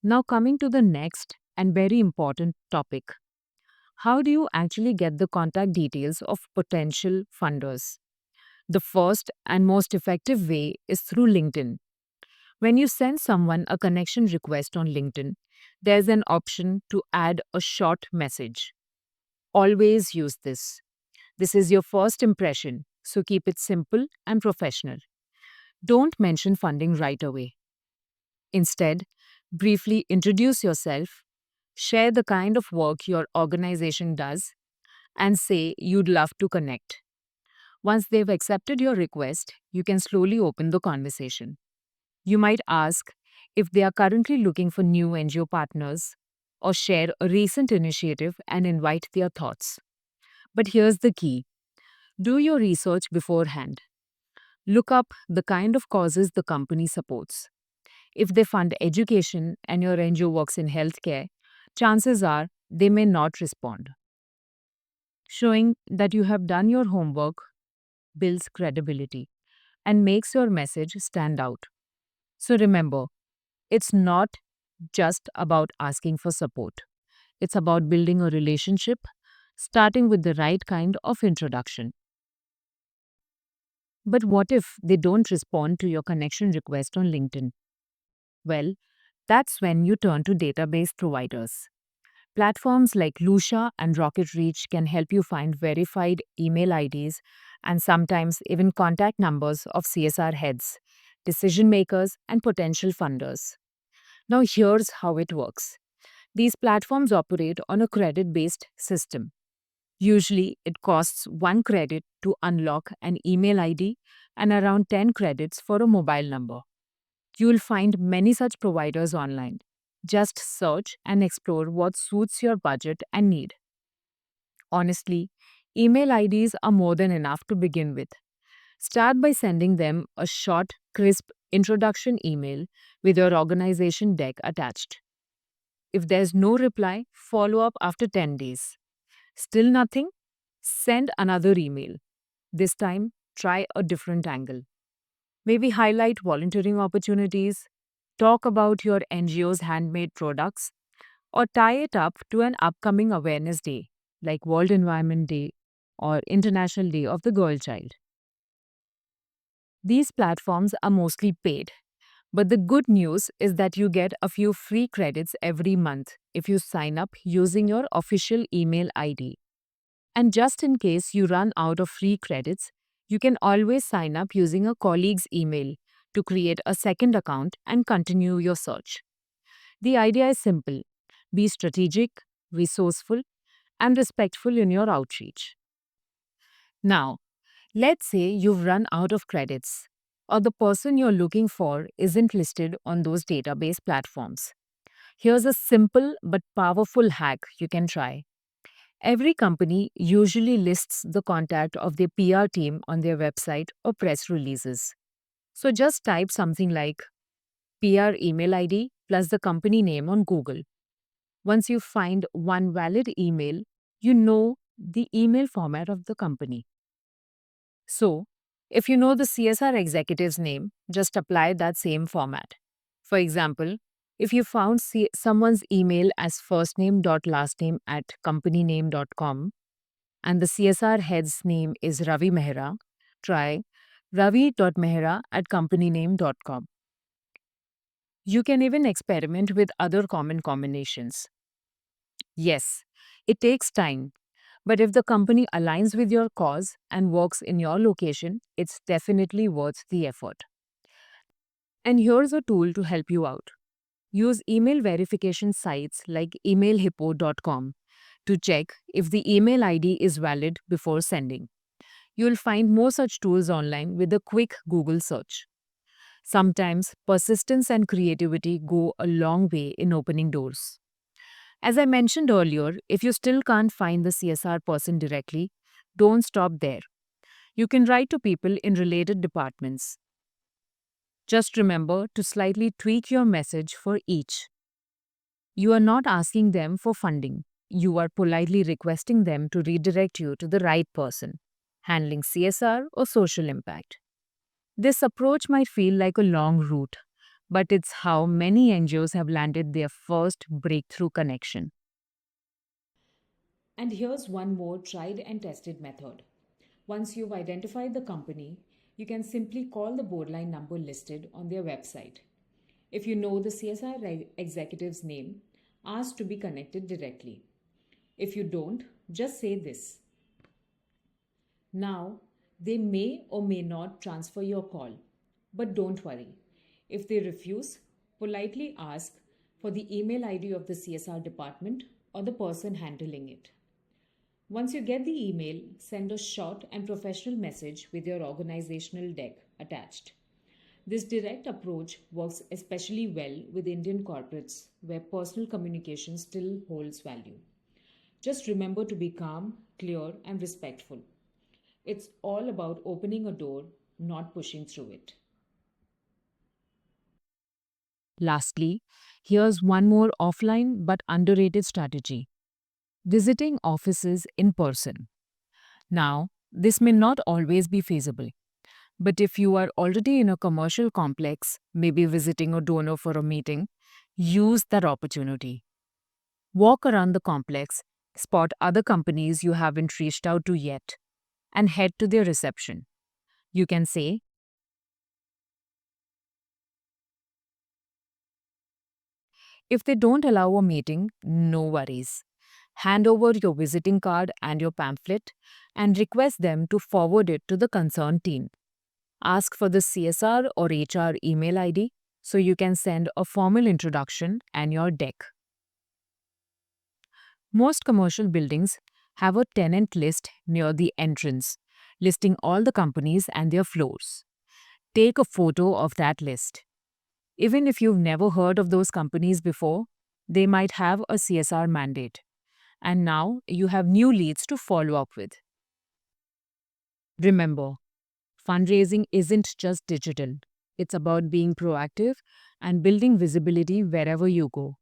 Now, coming to the next and very important topic, how do you actually get the contact details of potential funders? The first and most effective way is through LinkedIn. When you send someone a connection request on LinkedIn, there's an option to add a short message. Always use this. This is your first impression, so keep it simple and professional. Don't mention funding right away. Instead, briefly introduce yourself, share the kind of work your organization does, and say you'd love to connect. Once they've accepted your request, you can slowly open the conversation. You might ask if they are currently looking for new NGO partners or share a recent initiative and invite their thoughts. But here's the key: do your research beforehand. Look up the kind of causes the company supports. If they fund education and your NGO works in healthcare, chances are they may not respond. Showing that you have done your homework builds credibility and makes your message stand out. So remember, it's not just about asking for support, it's about building a relationship, starting with the right kind of introduction. But what if they don't respond to your connection request on LinkedIn? Well, that's when you turn to database providers. Platforms like Lucia and Rocket Reach can help you find verified email IDs and sometimes even contact numbers of CSR heads, decision makers, and potential funders. Now, here's how it works. These platforms operate on a credit based system. Usually, it costs 1 credit to unlock an email ID and around 10 credits for a mobile number. You will find many such providers online. Just search and explore what suits your budget and need. Honestly, email IDs are more than enough to begin with. Start by sending them a short, crisp introduction email with your organization deck attached. If there's no reply, follow up after 10 days. Still nothing? Send another email. This time, try a different angle. Maybe highlight volunteering opportunities, talk about your NGO's handmade products, or tie it up to an upcoming awareness day like World Environment Day or International Day of the Girl Child. These platforms are mostly paid, but the good news is that you get a few free credits every month if you sign up using your official email ID. And just in case you run out of free credits, you can always sign up using a colleague's email to create a second account and continue your search. The idea is simple: be strategic, resourceful, and respectful in your outreach. Now, let's say you've run out of credits, or the person you're looking for isn't listed on those database platforms. Here's a simple but powerful hack you can try. Every company usually lists the contact of their PR team on their website or press releases. So just type something like PR email ID plus the company name on Google. Once you find one valid email, you know the email format of the company. So, if you know the CSR executive's name, just apply that same format. For example, if you found someone's email as first name dot last name at companyname.com and the CSR head's name is Ravi Mehra, try ravi.mehra at companyname.com. You can even experiment with other common combinations. Yes, it takes time, but if the company aligns with your cause and works in your location, it's definitely worth the effort. And here's a tool to help you out. Use email verification sites like emailhippo.com to check if the email ID is valid before sending. You'll find more such tools online with a quick Google search. Sometimes persistence and creativity go a long way in opening doors. As I mentioned earlier, if you still can't find the CSR person directly, don't stop there. You can write to people in related departments. Just remember to slightly tweak your message for each. You are not asking them for funding. You are politely requesting them to redirect you to the right person, handling CSR or social impact. This approach might feel like a long route, but it's how many NGOs have landed their first breakthrough connection. And here's one more tried and tested method. Once you've identified the company, you can simply call the boardline number listed on their website. If you know the CSR executive's name, ask to be connected directly. If you don't, just say this. Now, they may or may not transfer your call, but don't worry. If they refuse, politely ask for the email ID of the CSR department or the person handling it. Once you get the email, send a short and professional message with your organizational deck attached. This direct approach works especially well with Indian corporates where personal communication still holds value. Just remember to be calm, clear, and respectful. It's all about opening a door, not pushing through it. Lastly, here's one more offline but underrated strategy: visiting offices in person. Now, this may not always be feasible, but if you are already in a commercial complex, maybe visiting a donor for a meeting, use that opportunity. Walk around the complex, spot other companies you haven't reached out to yet, and head to their reception. You can say, if they don't allow a meeting, no worries. Hand over your visiting card and your pamphlet and request them to forward it to the concerned team. Ask for the CSR or HR email ID so you can send a formal introduction and your deck. Most commercial buildings have a tenant list near the entrance, listing all the companies and their floors. Take a photo of that list. Even if you've never heard of those companies before, they might have a CSR mandate. And now you have new leads to follow up with. Remember, fundraising isn't just digital, it's about being proactive and building visibility wherever you go.